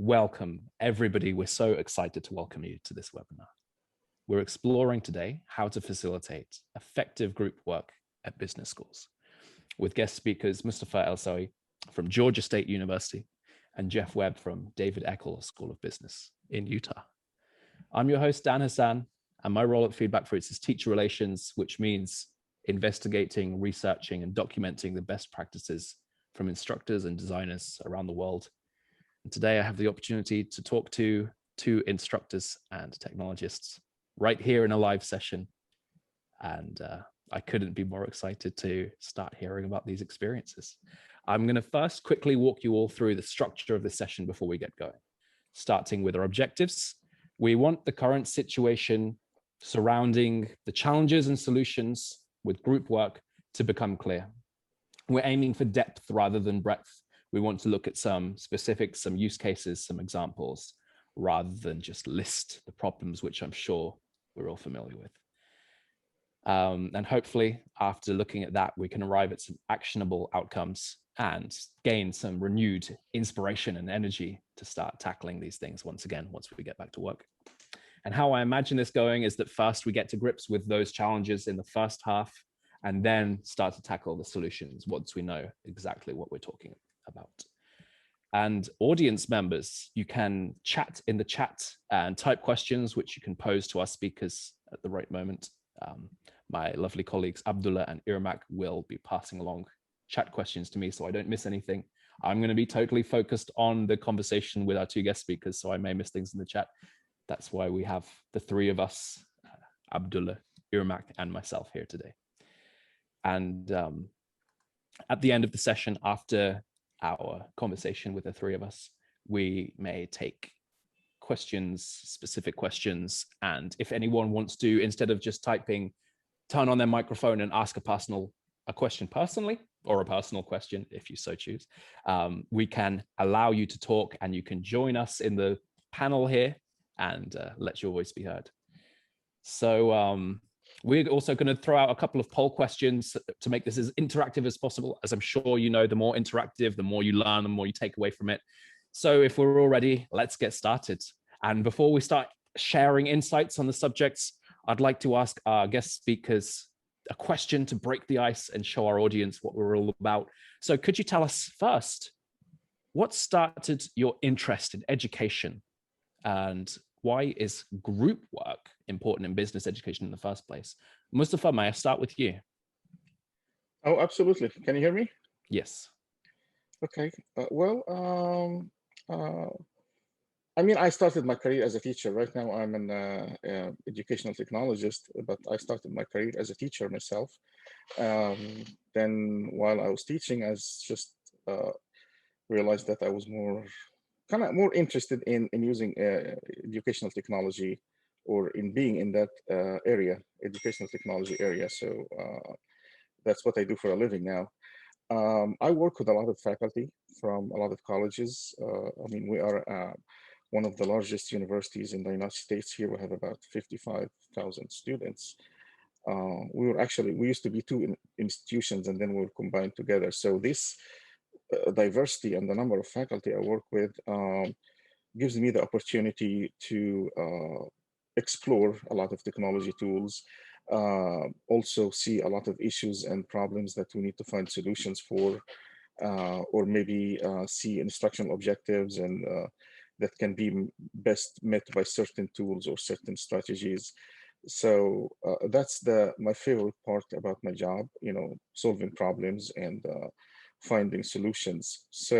Welcome, everybody. We're so excited to welcome you to this webinar. We're exploring today how to facilitate effective group work at business schools with guest speakers Mustafa Elsawy from Georgia State University and Jeff Webb from David Eccles School of Business in Utah. I'm your host, Dan Hassan, and my role at Feedback Fruits is teacher relations, which means investigating, researching, and documenting the best practices from instructors and designers around the world. And today I have the opportunity to talk to two instructors and technologists right here in a live session. And I couldn't be more excited to start hearing about these experiences. I'm going to first quickly walk you all through the structure of the session before we get going, starting with our objectives. We want the current situation surrounding the challenges and solutions with group work to become clear. We're aiming for depth rather than breadth. We want to look at some specifics, some use cases, some examples, rather than just list the problems, which I'm sure we're all familiar with. And hopefully, after looking at that, we can arrive at some actionable outcomes and gain some renewed inspiration and energy to start tackling these things once again, once we get back to work. And how I imagine this going is that first we get to grips with those challenges in the first half, and then start to tackle the solutions once we know exactly what we're talking about. And audience members, you can chat in the chat and type questions, which you can pose to our speakers at the right moment. My lovely colleagues, Abdullah and Irmak, will be passing along chat questions to me so I don't miss anything. I'm going to be totally focused on the conversation with our two guest speakers, so I may miss things in the chat. That's why we have the three of us, Abdullah, Irmak, and myself here today. And at the end of the session, after our conversation with the three of us, we may take questions, specific questions. And if anyone wants to, instead of just typing, turn on their microphone and ask a question personally, or a personal question, if you so choose, we can allow you to talk, and you can join us in the panel here and let your voice be heard. So we're also going to throw out a couple of poll questions to make this as interactive as possible. As I'm sure you know, the more interactive, the more you learn, the more you take away from it. So if we're all ready, let's get started. And before we start sharing insights on the subjects, I'd like to ask our guest speakers a question to break the ice and show our audience what we're all about. So could you tell us first, what started your interest in education, and why is group work important in business education in the first place? Mustafa, may I start with you? Oh, absolutely. Can you hear me? Yes. Okay. I mean, I started my career as a teacher. Right now, I'm an educational technologist, but I started my career as a teacher myself. Then while I was teaching, I just realized that I was more interested in using educational technology, or in being in that area, educational technology area. So that's what I do for a living now. I work with a lot of faculty from a lot of colleges. I mean, we are one of the largest universities in the United States. Here we have about 55,000 students. We used to be two institutions, and then we were combined together. So this diversity and the number of faculty I work with gives me the opportunity to explore a lot of technology tools, also see a lot of issues and problems that we need to find solutions for, or maybe see instructional objectives and that can be best met by certain tools or certain strategies. So that's my favorite part about my job, solving problems and finding solutions. So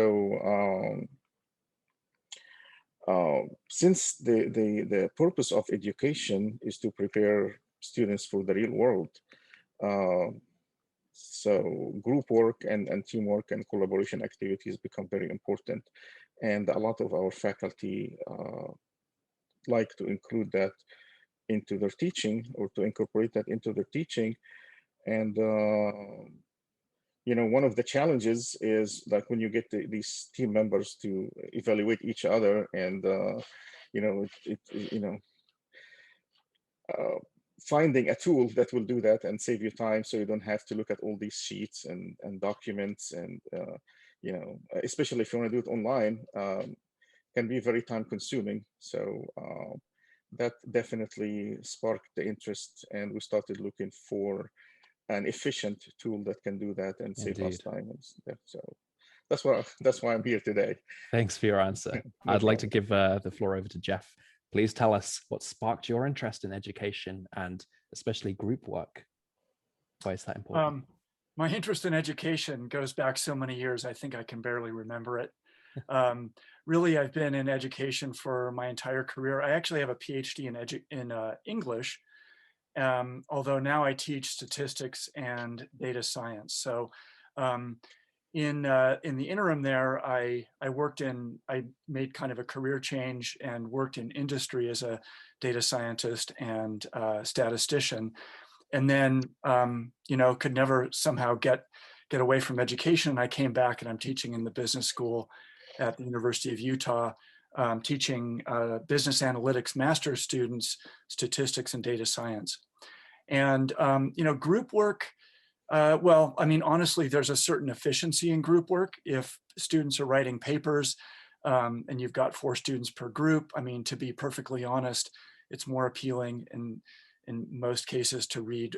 since the purpose of education is to prepare students for the real world, so group work and teamwork and collaboration activities become very important. And a lot of our faculty like to include that into their teaching, or to incorporate that into their teaching. And one of the challenges is like when you get these team members to evaluate each other, and finding a tool that will do that and save you time, so you don't have to look at all these sheets and documents, and especially if you want to do it online, can be very time consuming. So that definitely sparked the interest, and we started looking for an efficient tool that can do that and save us Indeed. time and stuff. So that's why I'm here today. Thanks for your answer. No I'd like to problem. give the floor over to Jeff. Please tell us what sparked your interest in education and especially group work. Why is that important? My interest in education goes back so many years, I think I can barely remember it. Really, I've been in education for my entire career. I actually have a PhD in English, although now I teach statistics and data science. So in the interim there, I made kind of a career change and worked in industry as a data scientist and statistician. And then, could never somehow get away from education. I came back and I'm teaching in the business school at the University of Utah, teaching business analytics master's students, statistics and data science. And, group work, well, I mean, honestly, there's a certain efficiency in group work. If students are writing papers and you've got 4 students per group, I mean, to be perfectly honest, it's more appealing in most cases to read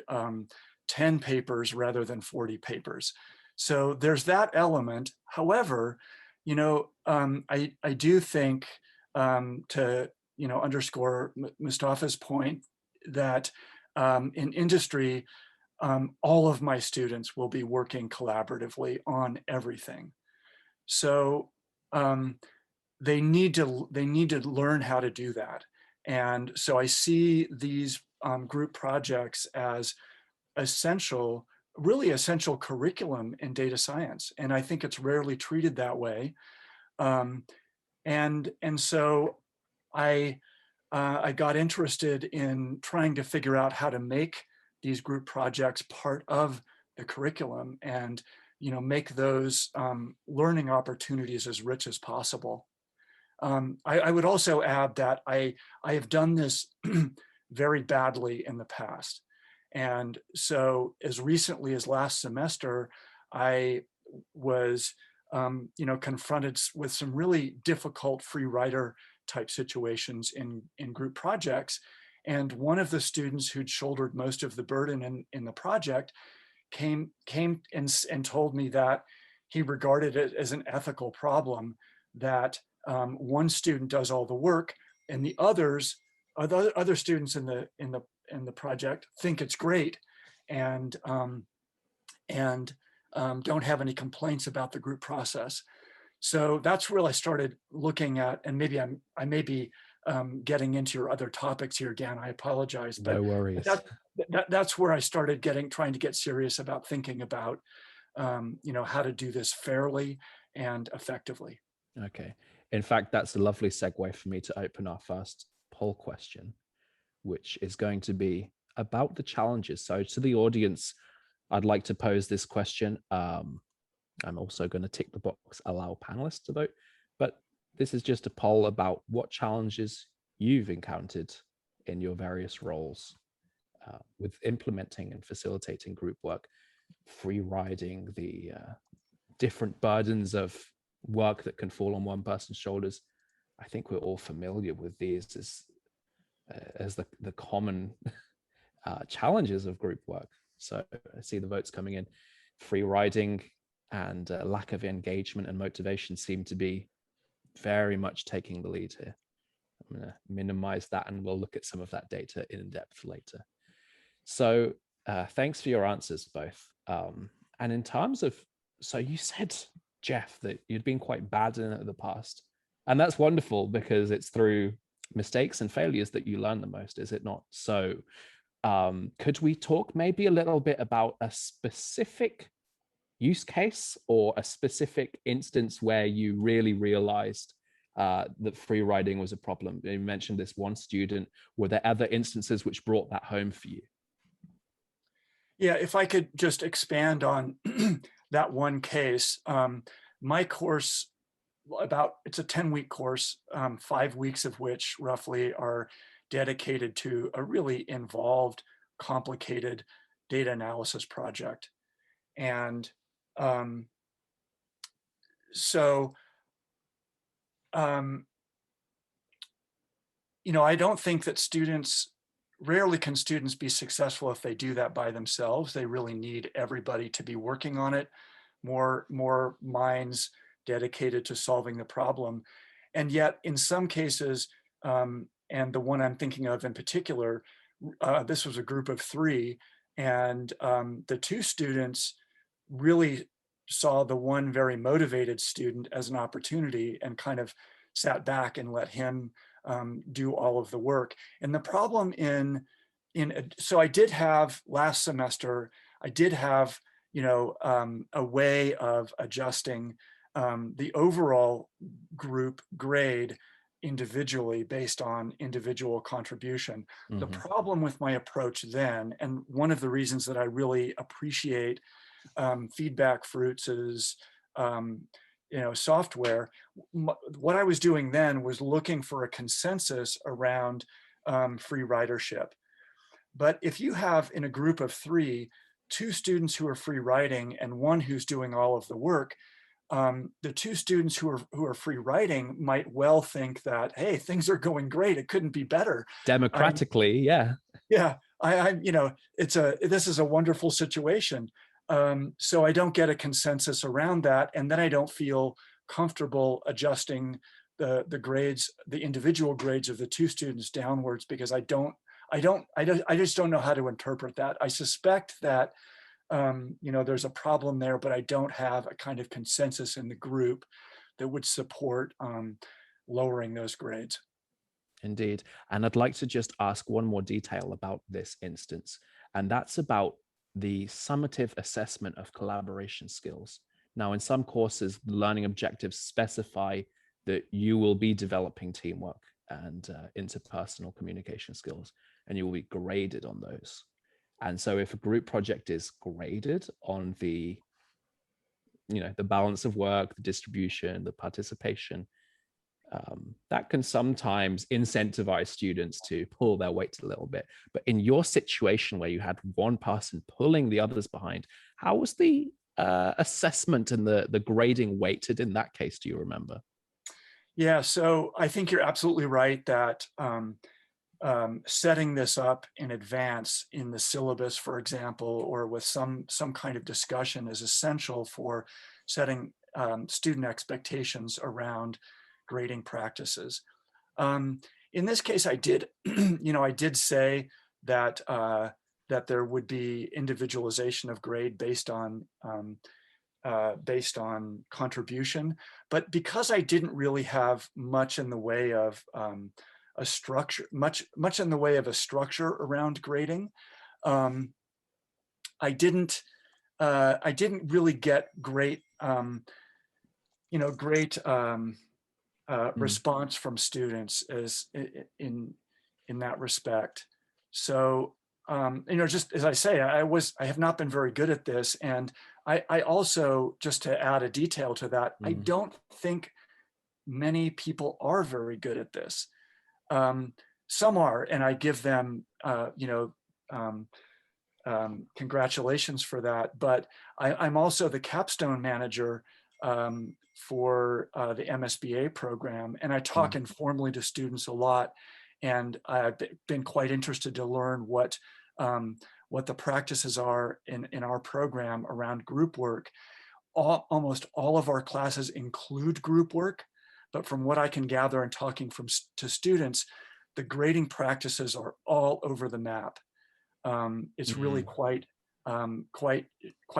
10 papers rather than 40 papers. So there's that element. However, I do think to, underscore Mustafa's point that in industry, all of my students will be working collaboratively on everything. So they need to learn how to do that. And so I see these group projects as essential, really essential curriculum in data science. And I think it's rarely treated that way. And so I got interested in trying to figure out how to make these group projects part of the curriculum and make those learning opportunities as rich as possible. I would also add that I have done this very badly in the past. And so as recently as last semester, I was confronted with some really difficult free writer type situations in group projects. And one of the students who'd shouldered most of the burden in the project came and told me that he regarded it as an ethical problem that one student does all the work and the other students in the project think it's great and don't have any complaints about the group process. So that's where I started looking at, and maybe I may be getting into your other topics here, Dan. I apologize, but No worries. That's where I started trying to get serious about thinking about how to do this fairly and effectively. Okay. In fact, that's a lovely segue for me to open our first poll question, which is going to be about the challenges. So to the audience, I'd like to pose this question. I'm also going to tick the box, allow panelists to vote, but this is just a poll about what challenges you've encountered in your various roles with implementing and facilitating group work, free riding the different burdens of work that can fall on one person's shoulders. I think we're all familiar with these as the common challenges of group work. So I see the votes coming in. Free riding and lack of engagement and motivation seem to be very much taking the lead here. I'm going to minimize that and we'll look at some of that data in depth later. So thanks for your answers both. And in terms of, so you said, Jeff, that you'd been quite bad in it in the past. And that's wonderful because it's through mistakes and failures that you learn the most, is it not? So could we talk maybe a little bit about a specific use case or a specific instance where you really realized that free riding was a problem? You mentioned this one student. Were there other instances which brought that home for you? Yeah, if I could just expand on that one case, my course, it's a 10-week course, 5 weeks of which roughly are dedicated to a really involved, complicated data analysis project. And so I don't think that rarely can students be successful if they do that by themselves. They really need everybody to be working on it, more minds dedicated to solving the problem. And yet in some cases, and the one I'm thinking of in particular, this was a group of 3, and the 2 students really saw the one very motivated student as an opportunity and kind of sat back and let him do all of the work. And the problem so I did have last semester, I did have, a way of adjusting the overall group grade individually based on individual contribution. The problem with my approach then, and one of the reasons that I really appreciate Feedback Fruits' software, what I was doing then was looking for a consensus around free ridership. But if you have in a group of 3, 2 students who are free riding and 1 who's doing all of the work, the 2 students who are free riding might well think that, hey, things are going great, it couldn't be better. Democratically, yeah. Yeah, this is a wonderful situation. So I don't get a consensus around that, and then I don't feel comfortable adjusting the grades, the individual grades of the 2 students downwards, because I just don't know how to interpret that. I suspect that there's a problem there, but I don't have a kind of consensus in the group that would support lowering those grades. Indeed. And I'd like to just ask one more detail about this instance, and that's about the summative assessment of collaboration skills. Now, in some courses, learning objectives specify that you will be developing teamwork and interpersonal communication skills, and you will be graded on those. And so if a group project is graded on the balance of work, the distribution, the participation, that can sometimes incentivize students to pull their weight a little bit. But in your situation where you had one person pulling the others behind, how was the assessment and the grading weighted in that case? Do you remember? Yeah, so I think you're absolutely right that setting this up in advance in the syllabus, for example, or with some kind of discussion is essential for setting student expectations around grading practices. In this case, I did, I did say that that there would be individualization of grade based on contribution, but because I didn't really have much in the way of a structure, much in the way of a structure around grading, I didn't really get great, response from students as in that respect. So, just as I say, I have not been very good at this. And I also, just to add a detail to that, I don't think many people are very good at this. Some are, and I give them, congratulations for that. But I'm also the capstone manager for the MSBA program, and I talk informally to students a lot. And I've been quite interested to learn what the practices are in our program around group work. Almost all of our classes include group work, but from what I can gather and talking to students, the grading practices are all over the map. It's really quite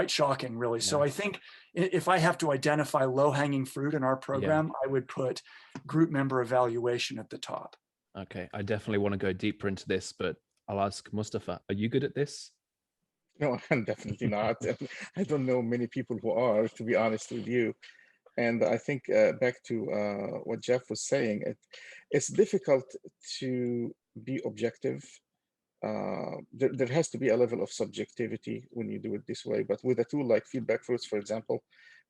shocking, really. So I think if I have to identify low-hanging fruit in our program, I would put group member evaluation at the top. Okay, I definitely want to go deeper into this, but I'll ask Mustafa, are you good at this? No, I'm definitely not. I don't know many people who are, to be honest with you. And I think back to what Jeff was saying, it's difficult to be objective. There has to be a level of subjectivity when you do it this way. But with a tool like Feedback Fruits, for example,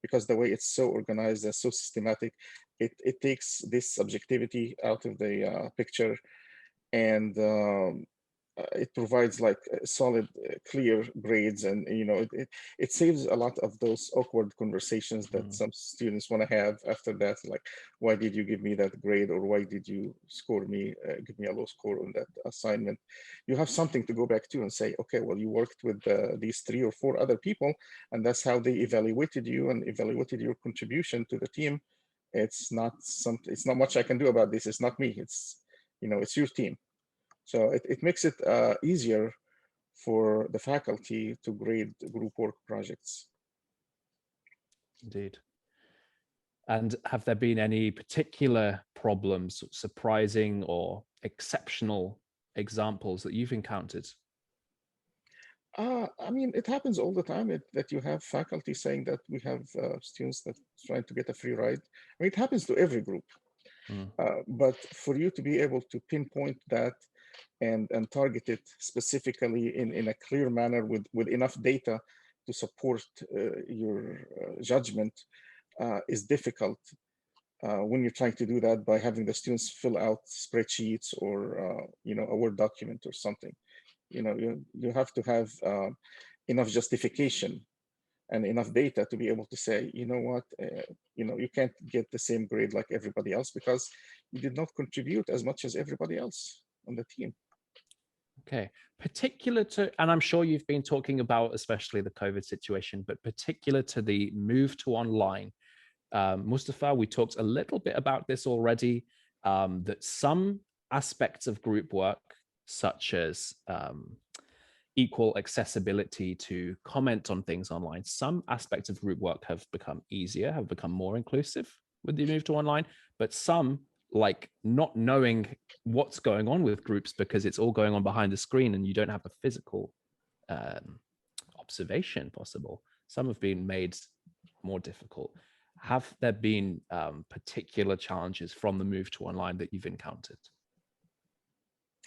because the way it's so organized and so systematic, it takes this subjectivity out of the picture. And it provides like solid, clear grades, and it saves a lot of those awkward conversations that some students want to have after that, like, why did you give me that grade, or why did you give me a low score on that assignment? You have something to go back to and say, okay, well, you worked with these 3 or 4 other people, and that's how they evaluated you and evaluated your contribution to the team. It's not much I can do about this. It's not me. It's your team. So it makes it easier for the faculty to grade group work projects. Indeed. And have there been any particular problems, surprising or exceptional examples that you've encountered? I mean, it happens all the time that you have faculty saying that we have students that trying to get a free ride. I mean, it happens to every group. But for you to be able to pinpoint that and target it specifically in a clear manner with enough data to support your judgment is difficult when you're trying to do that by having the students fill out spreadsheets or a Word document or something. You have to have enough justification and enough data to be able to say, you know what, you can't get the same grade like everybody else because you did not contribute as much as everybody else on the team. Okay, particular to, and I'm sure you've been talking about especially the COVID situation, but particular to the move to online, Mustafa, we talked a little bit about this already, that some aspects of group work, such as equal accessibility to comment on things online, some aspects of group work have become easier, have become more inclusive with the move to online, but some, like not knowing what's going on with groups because it's all going on behind the screen and you don't have a physical observation possible, some have been made more difficult. Have there been particular challenges from the move to online that you've encountered?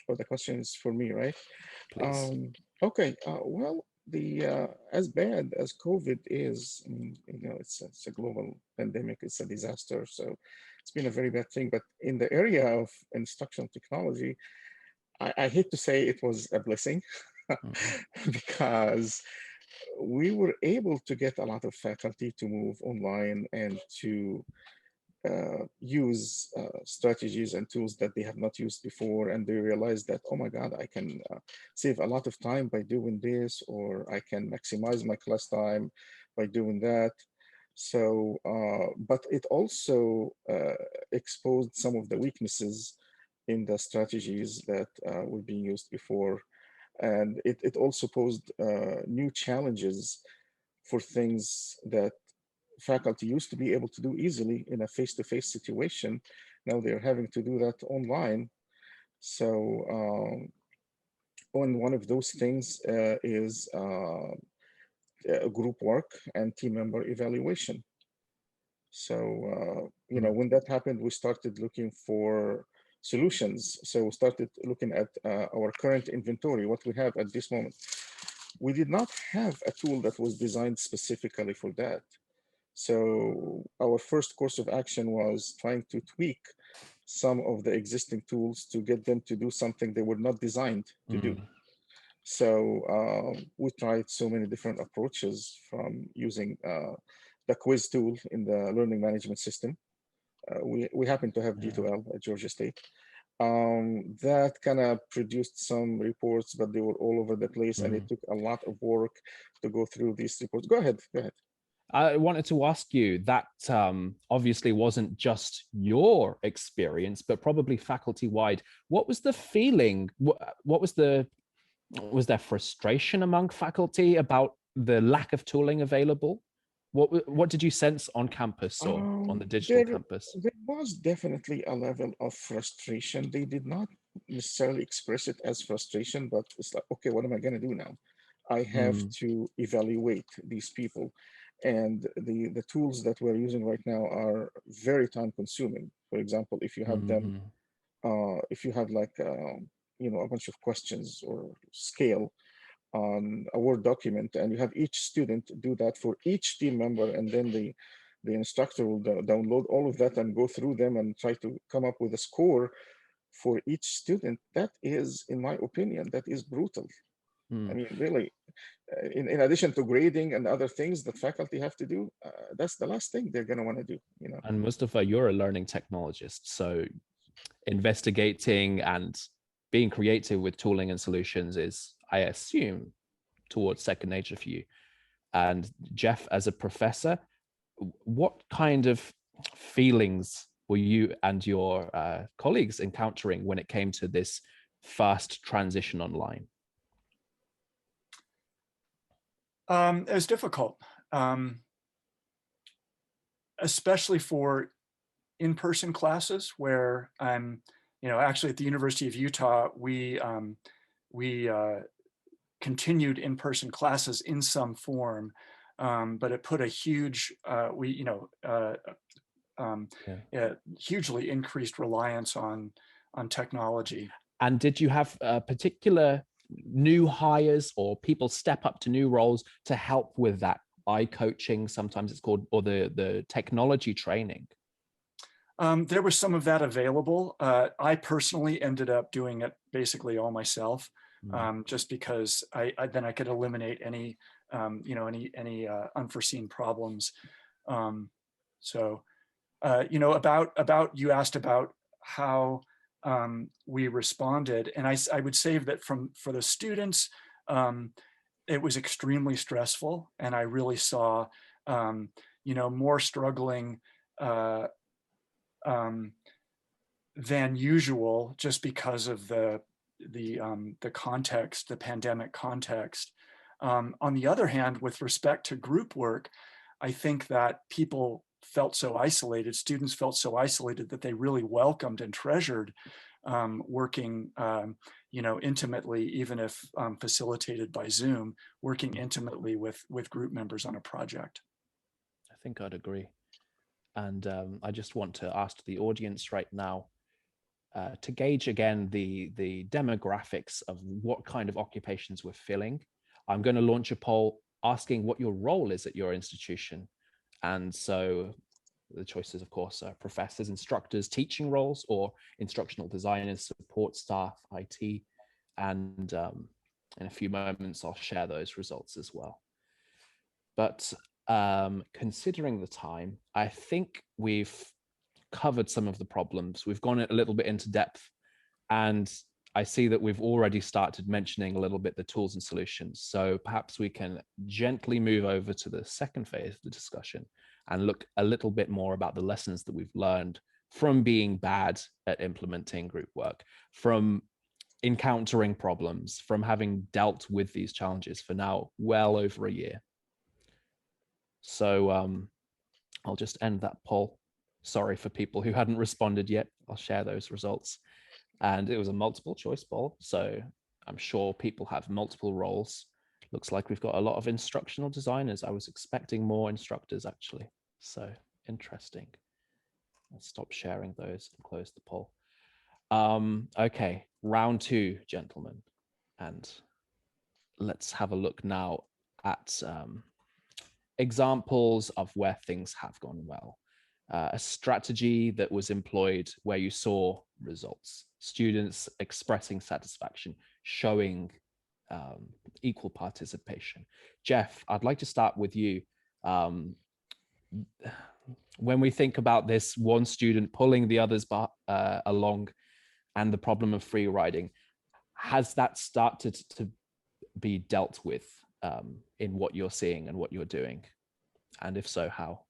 Oh, the question is for me, right? Please. Okay. Well, as bad as COVID is, I mean, it's a global pandemic. It's a disaster. So it's been a very bad thing. But in the area of instructional technology, I hate to say it was a blessing because we were able to get a lot of faculty to move online and to use strategies and tools that they have not used before, and they realize that, oh my God, I can save a lot of time by doing this, or I can maximize my class time by doing that. So, but it also exposed some of the weaknesses in the strategies that were being used before. And it also posed new challenges for things that faculty used to be able to do easily in a face-to-face situation. Now they're having to do that online. So one of those things is group work and team member evaluation. So, when that happened, we started looking for solutions. So we started looking at our current inventory, what we have at this moment. We did not have a tool that was designed specifically for that. So our first course of action was trying to tweak some of the existing tools to get them to do something they were not designed to do. So we tried so many different approaches, from using the quiz tool in the learning management system. We happen to have D2L at Georgia State. That kind of produced some reports, but they were all over the place, and it took a lot of work to go through these reports. Go ahead. I wanted to ask you that obviously wasn't just your experience, but probably faculty-wide. What was the feeling? Was there frustration among faculty about the lack of tooling available? What did you sense on campus or on the digital campus? There was definitely a level of frustration. They did not necessarily express it as frustration, but it's like, okay, what am I going to do now? I have to evaluate these people. And the tools that we're using right now are very time consuming. For example, if you have them, if you have like, a bunch of questions or scale on a Word document, and you have each student do that for each team member, and then the instructor will download all of that and go through them and try to come up with a score. for each student, that is, in my opinion, that is brutal. I mean, really, in addition to grading and other things that faculty have to do, that's the last thing they're going to want to do, you know. And Mustafa, you're a learning technologist, so investigating and being creative with tooling and solutions is, I assume, towards second nature for you. And Jeff, as a professor, what kind of feelings were you and your colleagues encountering when it came to this fast transition online? It was difficult, especially for in-person classes where I'm, actually at the University of Utah, we continued in-person classes in some form, but it put a huge, hugely increased reliance on technology. And did you have particular new hires or people step up to new roles to help with that coaching, sometimes it's called, or the technology training? There was some of that available. I personally ended up doing it basically all myself, just because then I could eliminate any any unforeseen problems. So about you asked about how we responded, and I would say that for the students, it was extremely stressful, and I really saw more struggling than usual, just because of the context, the pandemic context. On the other hand, with respect to group work, I think that people felt so isolated, students felt so isolated, that they really welcomed and treasured working intimately, even if facilitated by Zoom, working intimately with group members on a project. I think I'd agree. And I just want to ask the audience right now to gauge again the demographics of what kind of occupations we're filling. I'm going to launch a poll asking what your role is at your institution. And so the choices, of course, are professors, instructors, teaching roles, or instructional designers, support staff, IT. And in a few moments, I'll share those results as well. But considering the time, I think we've covered some of the problems. We've gone a little bit into depth, and I see that we've already started mentioning a little bit the tools and solutions. So perhaps we can gently move over to the second phase of the discussion and look a little bit more about the lessons that we've learned from being bad at implementing group work, from encountering problems, from having dealt with these challenges for now well over a year. So I'll just end that poll. Sorry for people who hadn't responded yet. I'll share those results. And it was a multiple choice poll, so I'm sure people have multiple roles. Looks like we've got a lot of instructional designers. I was expecting more instructors, actually. So interesting. I'll stop sharing those and close the poll. Okay, round two, gentlemen. And let's have a look now at examples of where things have gone well. A strategy that was employed where you saw results, students expressing satisfaction, showing equal participation. Jeff, I'd like to start with you. When we think about this one student pulling the others along and the problem of free riding, has that started to be dealt with in what you're seeing and what you're doing? And if so, how?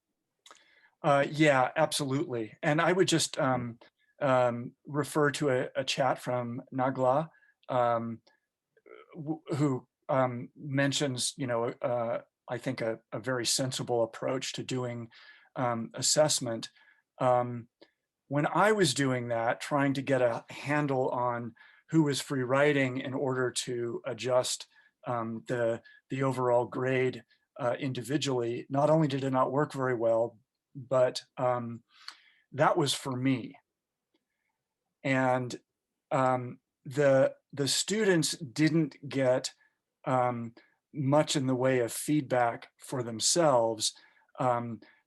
Yeah, absolutely. And I would just refer to a chat from Nagla, who mentions, I think a very sensible approach to doing assessment. When I was doing that, trying to get a handle on who was free riding in order to adjust the overall grade individually, not only did it not work very well, but that was for me. And the students didn't get much in the way of feedback for themselves.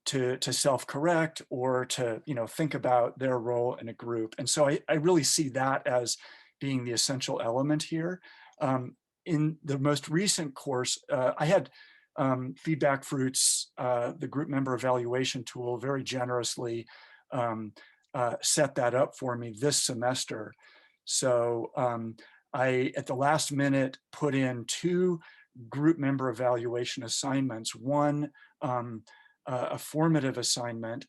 to self-correct or to, think about their role in a group. And so I really see that as being the essential element here. In the most recent course, I had Feedback Fruits, the group member evaluation tool, very generously set that up for me this semester. So I, at the last minute, put in 2 group member evaluation assignments, one a formative assignment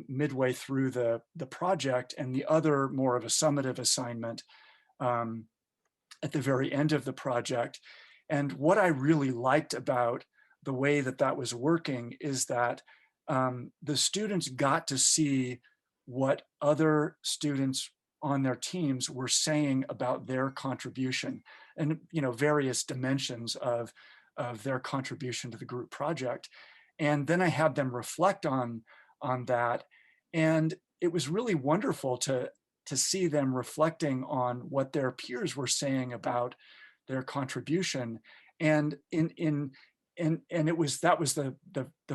midway through the project, and the other more of a summative assignment at the very end of the project. And what I really liked about the way that that was working is that the students got to see what other students on their teams were saying about their contribution, and various dimensions of their contribution to the group project. And then I had them reflect on that, and it was really wonderful to see them reflecting on what their peers were saying about their contribution. And it was the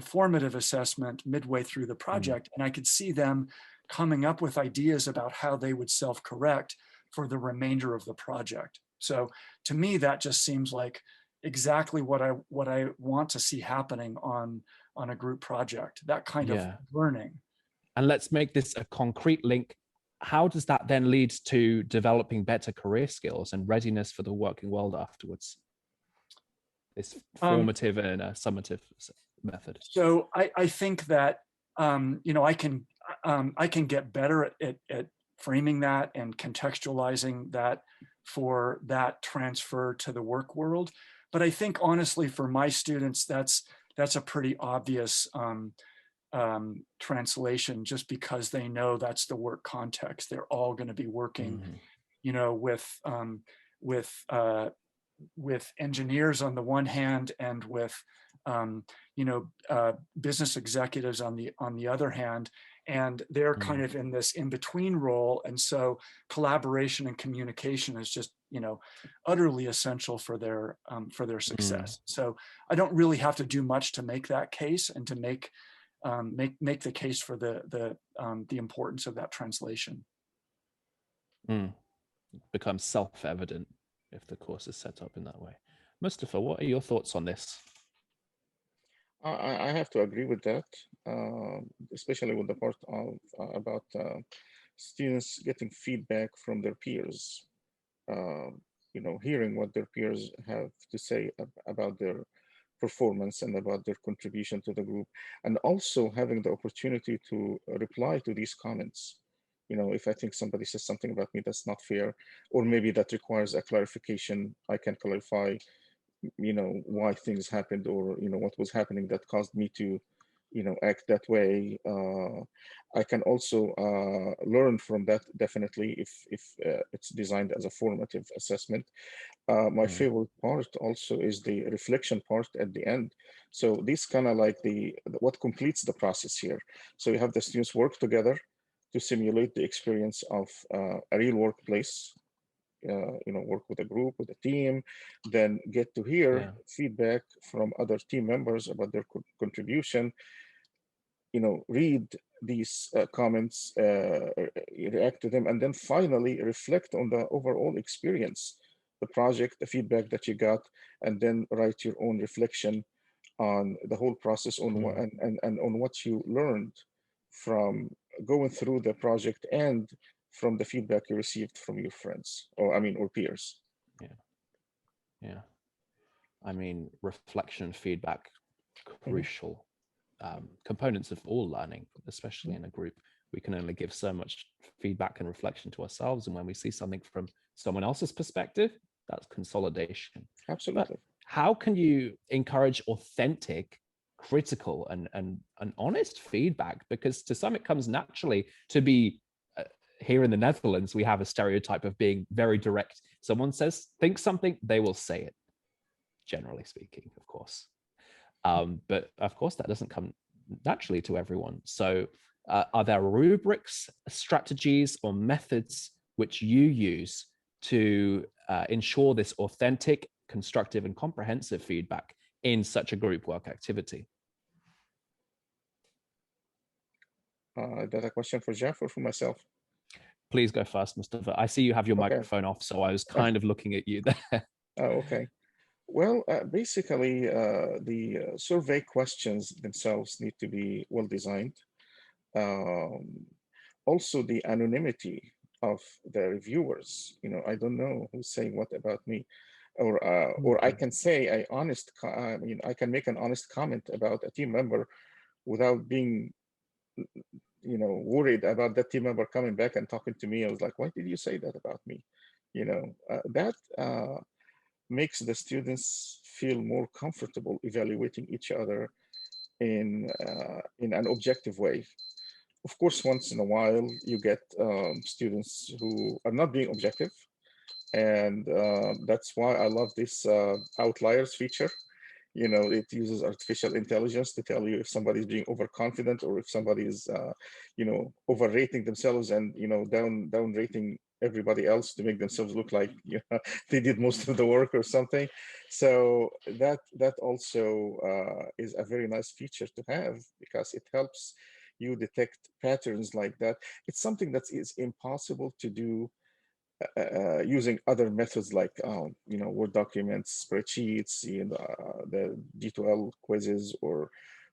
formative assessment midway through the project, and I could see them coming up with ideas about how they would self-correct for the remainder of the project. So to me, that just seems like exactly what I want to see happening on a group project, that kind of learning. And let's make this a concrete link. How does that then lead to developing better career skills and readiness for the working world afterwards? This formative and a summative method. So I think that I can get better at framing that and contextualizing that for that transfer to the work world. But I think honestly, for my students, that's a pretty obvious translation, just because they know that's the work context. They're all going to be working, with engineers on the one hand, and with business executives on the other hand, and they're kind of in this in-between role. And so collaboration and communication is just utterly essential for their success. So I don't really have to do much to make that case, and to make the case for the importance of that translation. Becomes self-evident if the course is set up in that way. Mustafa, what are your thoughts on this? I have to agree with that, especially with the part of about students getting feedback from their peers. Hearing what their peers have to say about their performance and about their contribution to the group, and also having the opportunity to reply to these comments. If I think somebody says something about me that's not fair, or maybe that requires a clarification, I can clarify, why things happened, or, what was happening that caused me to, act that way. I can also learn from that, definitely, if it's designed as a formative assessment. My favorite part also is the reflection part at the end. So this kind of like what completes the process here. So you have the students work together to simulate the experience of a real workplace, work with a group, with a team, then get to hear feedback from other team members about their contribution, read these comments, react to them, and then finally reflect on the overall experience, the project, the feedback that you got, and then write your own reflection on the whole process, on and on what you learned from going through the project, and from the feedback you received from your friends, or peers. Reflection, feedback, crucial components of all learning, especially in a group. We can only give so much feedback and reflection to ourselves, and when we see something from someone else's perspective, that's consolidation. Absolutely. But how can you encourage authentic, critical, and honest feedback? Because to some, it comes naturally to be here in the Netherlands, we have a stereotype of being very direct. Someone thinks something, they will say it, generally speaking, of course. But of course, that doesn't come naturally to everyone. So are there rubrics, strategies, or methods which you use to ensure this authentic, constructive, and comprehensive feedback in such a group work activity? That a question for Jeff or for myself? Please go first, Mustafa. I see you have your Okay. microphone off, so I was kind of looking at you there. Okay. Well, basically, the survey questions themselves need to be well designed. Also, the anonymity of the reviewers. I don't know who's saying what about me, or I can say I can make an honest comment about a team member without being, worried about that team member coming back and talking to me. I was like, why did you say that about me? That makes the students feel more comfortable evaluating each other in an objective way. Of course, once in a while, you get students who are not being objective. And that's why I love this outliers feature. It uses artificial intelligence to tell you if somebody's being overconfident or if somebody is, overrating themselves and, down rating everybody else to make themselves look like they did most of the work or something. So that also is a very nice feature to have, because it helps you detect patterns like that. It's something that is impossible to do using other methods like Word documents, spreadsheets, the D2L quizzes, or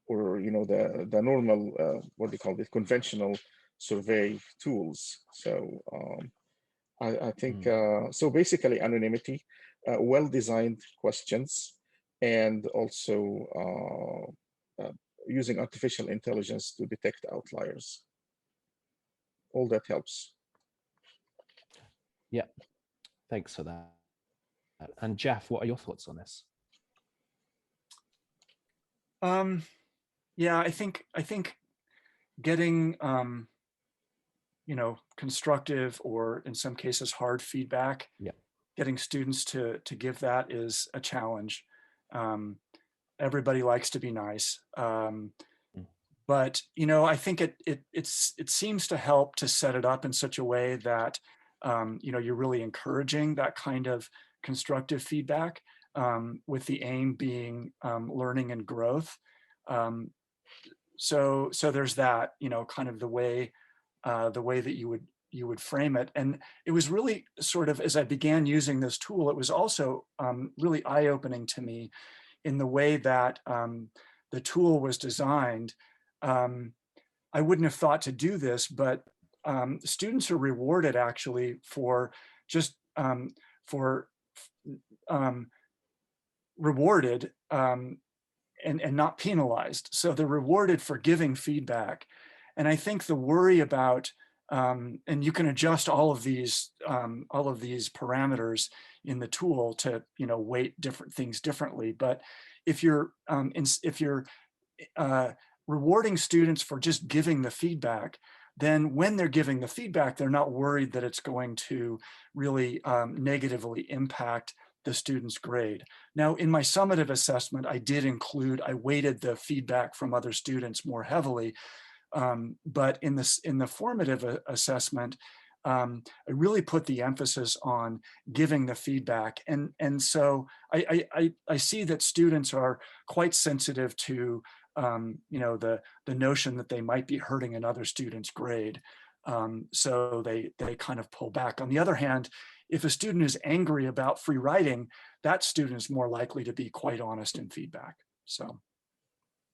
the normal what do you call it, conventional survey tools. So I think so. Basically, anonymity, well-designed questions, and also using artificial intelligence to detect outliers. All that helps. Yeah, thanks for that. And Jeff, what are your thoughts on this? Yeah, I think getting constructive, or in some cases hard feedback, getting students to give that is a challenge. Everybody likes to be nice, but I think it seems to help to set it up in such a way that you're really encouraging that kind of constructive feedback, with the aim being learning and growth. So there's that, kind of the way that you would frame it. And it was really sort of, as I began using this tool, it was also really eye-opening to me in the way that the tool was designed. I wouldn't have thought to do this, but students are rewarded actually for just rewarded and not penalized. So they're rewarded for giving feedback. And I think the worry about, and you can adjust all of these parameters in the tool to weight different things differently. But if you're rewarding students for just giving the feedback, then when they're giving the feedback, they're not worried that it's going to really negatively impact the student's grade. Now, in my summative assessment, I weighted the feedback from other students more heavily. But in the formative assessment, I really put the emphasis on giving the feedback. And so I see that students are quite sensitive to the notion that they might be hurting another student's grade. So they kind of pull back. On the other hand, if a student is angry about free writing, that student is more likely to be quite honest in feedback. So.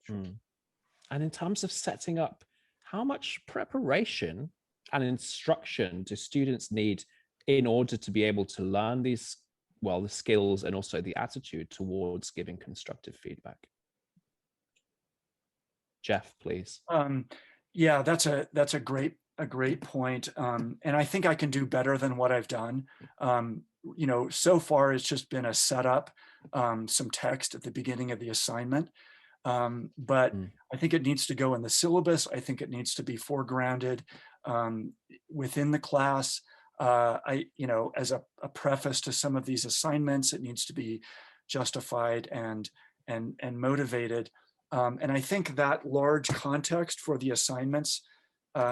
And in terms of setting up, how much preparation and instruction do students need in order to be able to learn these, the skills and also the attitude towards giving constructive feedback? Jeff, please. Yeah, that's a great point. And I think I can do better than what I've done. So far it's just been a setup, some text at the beginning of the assignment. But I think it needs to go in the syllabus. I think it needs to be foregrounded within the class. As a preface to some of these assignments, it needs to be justified and motivated. And I think that large context for the assignments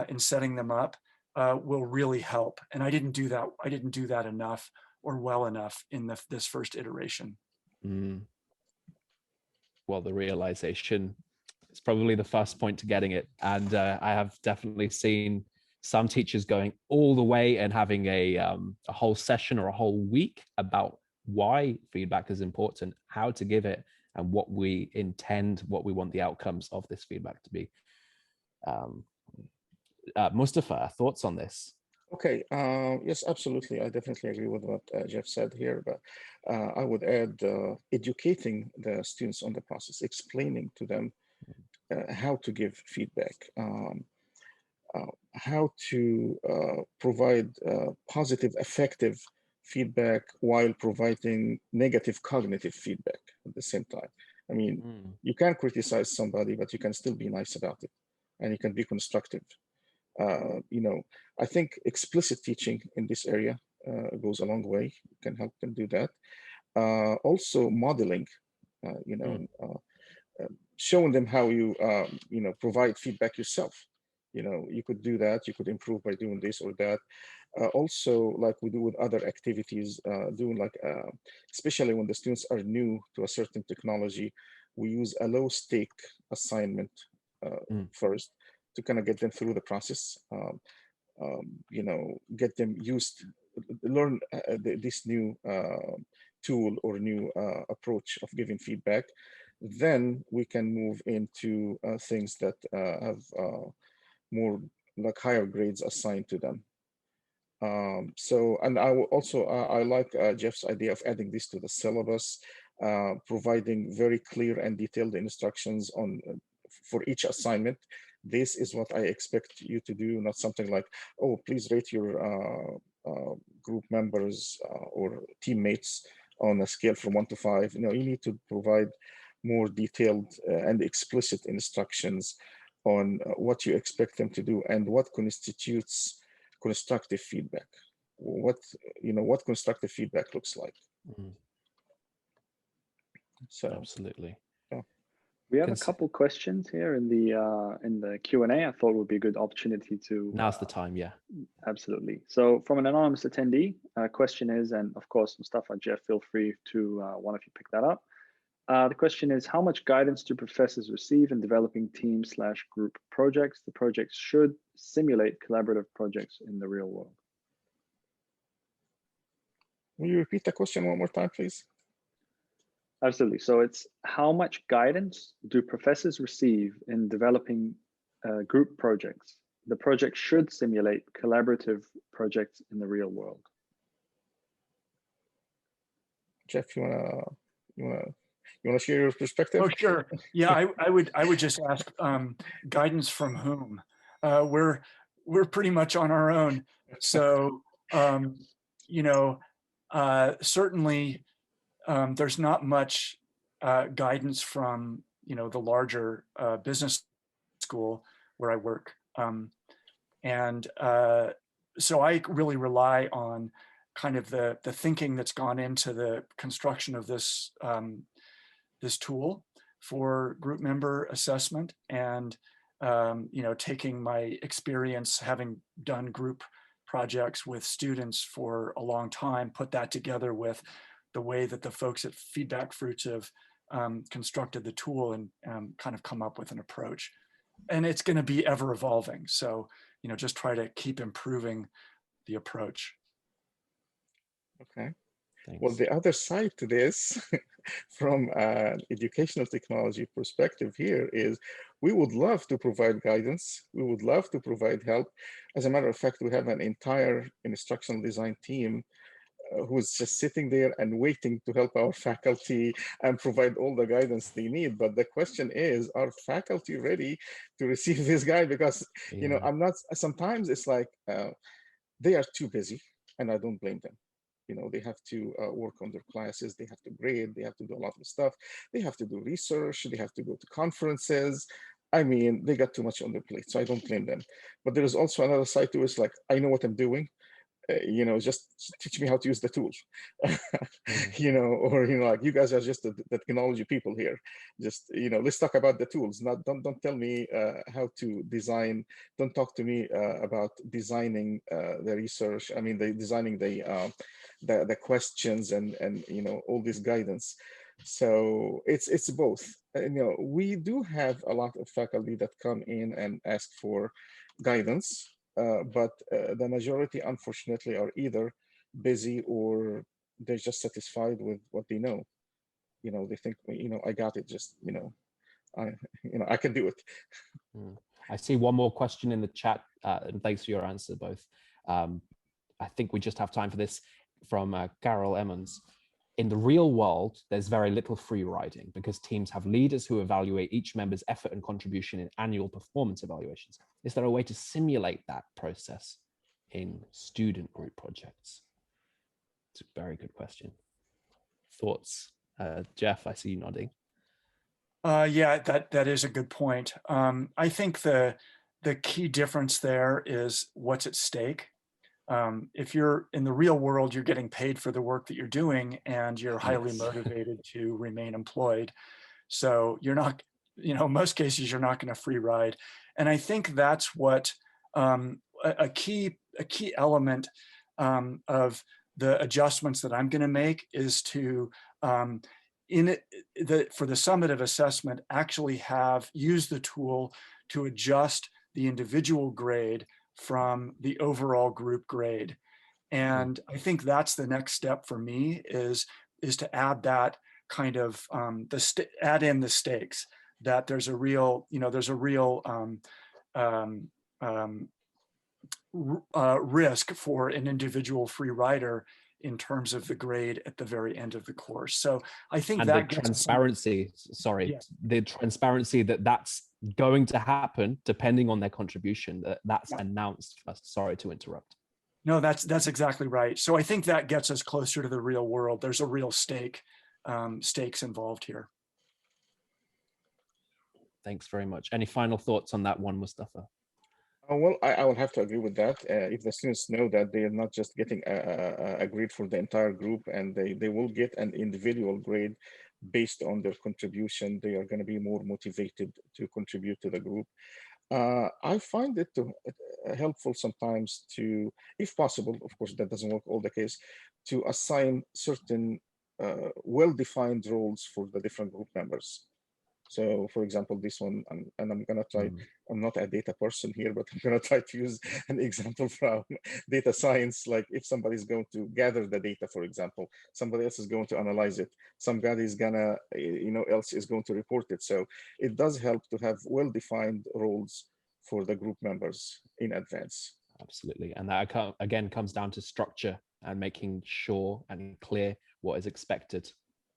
in setting them up will really help. And I didn't do that. I didn't do that enough or well enough in this first iteration. Well, the realization It's probably the first point to getting it. And I have definitely seen some teachers going all the way and having a whole session or a whole week about why feedback is important, how to give it, and what we intend, what we want the outcomes of this feedback to be. Mustafa, thoughts on this? Okay, yes, absolutely. I definitely agree with what Jeff said here, but I would add educating the students on the process, explaining to them how to give feedback, how to provide positive, effective feedback while providing negative cognitive feedback at the same time. I mean, you can criticize somebody, but you can still be nice about it, and you can be constructive. I think explicit teaching in this area goes a long way. You can help them do that. Also, modeling, showing them how you, provide feedback yourself. You could do that. You could improve by doing this or that. Also, like we do with other activities, doing like, especially when the students are new to a certain technology, we use a low stake assignment first to kind of get them through the process, get them used, learn this new tool or new approach of giving feedback. Then we can move into things that have more like higher grades assigned to them. And I will also, I like Jeff's idea of adding this to the syllabus, providing very clear and detailed instructions on for each assignment. This is what I expect you to do, not something like, oh, please rate your group members or teammates on a scale from 1 to 5. You need to provide more detailed and explicit instructions on what you expect them to do and what constitutes constructive feedback. What constructive feedback looks like. So absolutely. We have a couple questions here in the Q&A. I thought it would be a good opportunity to. Now's the time, yeah. Absolutely. So from an anonymous attendee, question is, and of course, Mustafa, Jeff, feel free to one of you pick that up. The question is, how much guidance do professors receive in developing team/group projects? The projects should simulate collaborative projects in the real world. Will you repeat the question one more time, please? Absolutely. So it's how much guidance do professors receive in developing group projects? The project should simulate collaborative projects in the real world. Jeff, you wanna share your perspective? Oh, sure. Yeah, I would just ask guidance from whom? We're pretty much on our own. So certainly there's not much guidance from the larger business school where I work, so I really rely on kind of the thinking that's gone into the construction of this this tool for group member assessment, and taking my experience having done group projects with students for a long time, put that together with the way that the folks at Feedback Fruits have constructed the tool and kind of come up with an approach. And it's going to be ever evolving. So, just try to keep improving the approach. Okay. Thanks. Well, the other side to this, from an educational technology perspective here, is we would love to provide guidance. We would love to provide help. As a matter of fact, we have an entire instructional design team who's just sitting there and waiting to help our faculty and provide all the guidance they need. But the question is, are faculty ready to receive this guide? Because, sometimes it's like they are too busy, and I don't blame them. They have to work on their classes, they have to grade, they have to do a lot of stuff, they have to do research, they have to go to conferences. I mean, they got too much on their plate, so I don't blame them. But there is also another side to it. It's like, I know what I'm doing. Just teach me how to use the tool. Or like, you guys are just the technology people here. Just let's talk about the tools. Don't tell me how to design. Don't talk to me about designing the research. I mean, designing the questions and all this guidance. So it's both. We do have a lot of faculty that come in and ask for guidance, but the majority, unfortunately, are either busy or they're just satisfied with what they know. They think, I got it. Just I can do it. I see one more question in the chat, and thanks for your answer, both. I think we just have time for this from Carol Emmons. In the real world, there's very little free riding because teams have leaders who evaluate each member's effort and contribution in annual performance evaluations. Is there a way to simulate that process in student group projects? It's a very good question. Thoughts? Jeff, I see you nodding. Yeah, that is a good point. I think the key difference there is what's at stake. If you're in the real world, you're getting paid for the work that you're doing and you're highly motivated to remain employed. So you're not, most cases you're not going to free ride. And I think that's what a key element of the adjustments that I'm going to make is to for the summative assessment, actually use the tool to adjust the individual grade from the overall group grade. And I think that's the next step for me is to add that kind of add in the stakes, that there's a real, risk for an individual free rider in terms of the grade at the very end of the course. So I think and that the transparency, the transparency that's going to happen depending on their contribution, that's announced first. Sorry to interrupt. No, that's exactly right. So I think that gets us closer to the real world. There's a real stakes involved here. Thanks very much. Any final thoughts on that one, Mustafa? Well, I will have to agree with that. If the students know that they are not just getting a grade for the entire group, and they will get an individual grade based on their contribution, they are going to be more motivated to contribute to the group. I find it helpful sometimes to, if possible, of course that doesn't work all the case, to assign certain well-defined roles for the different group members. So for example, this one, and I'm going to try, I'm not a data person here, but I'm going to try to use an example from data science. Like if somebody's going to gather the data, for example, somebody else is going to analyze it. Somebody is going to, else is going to report it. So it does help to have well-defined roles for the group members in advance. Absolutely. And that again comes down to structure and making sure and clear what is expected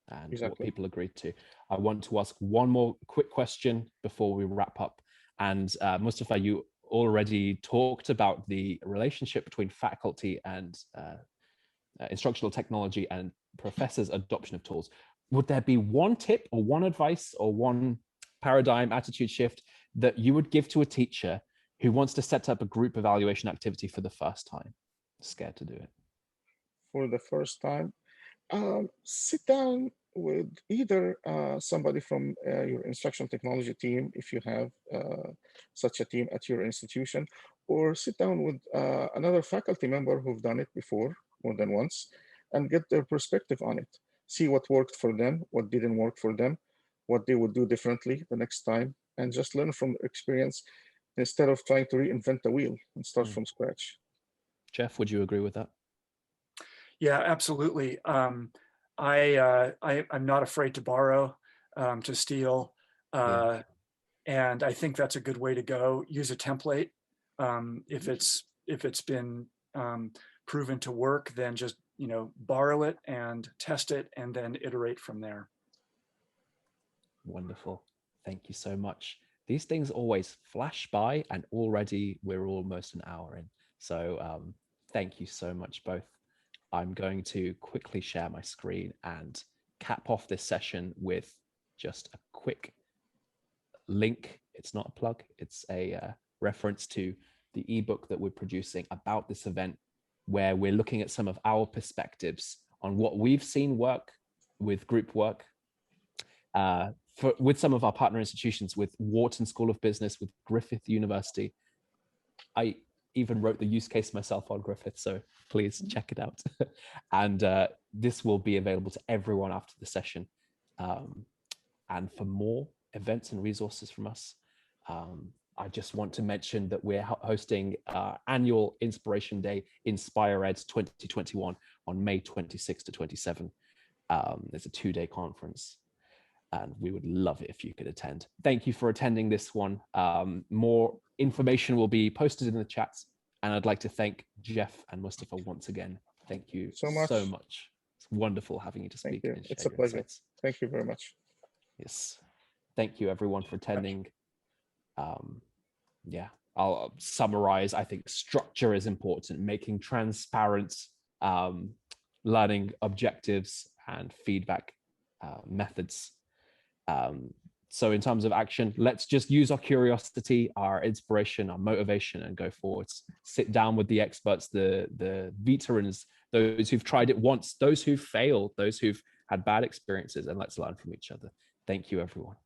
and what people agreed to. I want to ask one more quick question before we wrap up. And Mustafa, you already talked about the relationship between faculty and instructional technology and professors' adoption of tools. Would there be one tip or one advice or one paradigm attitude shift that you would give to a teacher who wants to set up a group evaluation activity for the first time? Scared to do it. For the first time? Sit down with either somebody from your instructional technology team, if you have such a team at your institution, or sit down with another faculty member who've done it before more than once and get their perspective on it. See what worked for them, what didn't work for them, what they would do differently the next time, and just learn from their experience instead of trying to reinvent the wheel and start from scratch. Jeff, would you agree with that? Yeah, absolutely. I'm not afraid to borrow, to steal, and I think that's a good way to go. Use a template. If it's been proven to work, then just borrow it and test it, and then iterate from there. Wonderful. Thank you so much. These things always flash by, and already we're almost an hour in. So thank you so much, both. I'm going to quickly share my screen and cap off this session with just a quick link. It's not a plug, it's a reference to the ebook that we're producing about this event, where we're looking at some of our perspectives on what we've seen work with group work with some of our partner institutions, with Wharton School of Business, with Griffith University. I even wrote the use case myself on Griffith, so please check it out. And this will be available to everyone after the session. And for more events and resources from us, I just want to mention that we're hosting our annual Inspiration Day, Inspire Ed 2021 on May 26 to 27. There's a 2-day conference, and we would love it if you could attend. Thank you for attending this one. More information will be posted in the chats, and I'd like to thank Jeff and Mustafa once again. Thank you so much. It's wonderful having you to speak. Thank you. It's a pleasure. Insights. Thank you very much. Yes. Thank you everyone for attending. Yeah, I'll summarize. I think structure is important, making transparent learning objectives and feedback methods. So in terms of action, let's just use our curiosity, our inspiration, our motivation, and go forwards. Sit down with the experts, the veterans, those who've tried it once, those who've failed, those who've had bad experiences, and let's learn from each other. Thank you, everyone.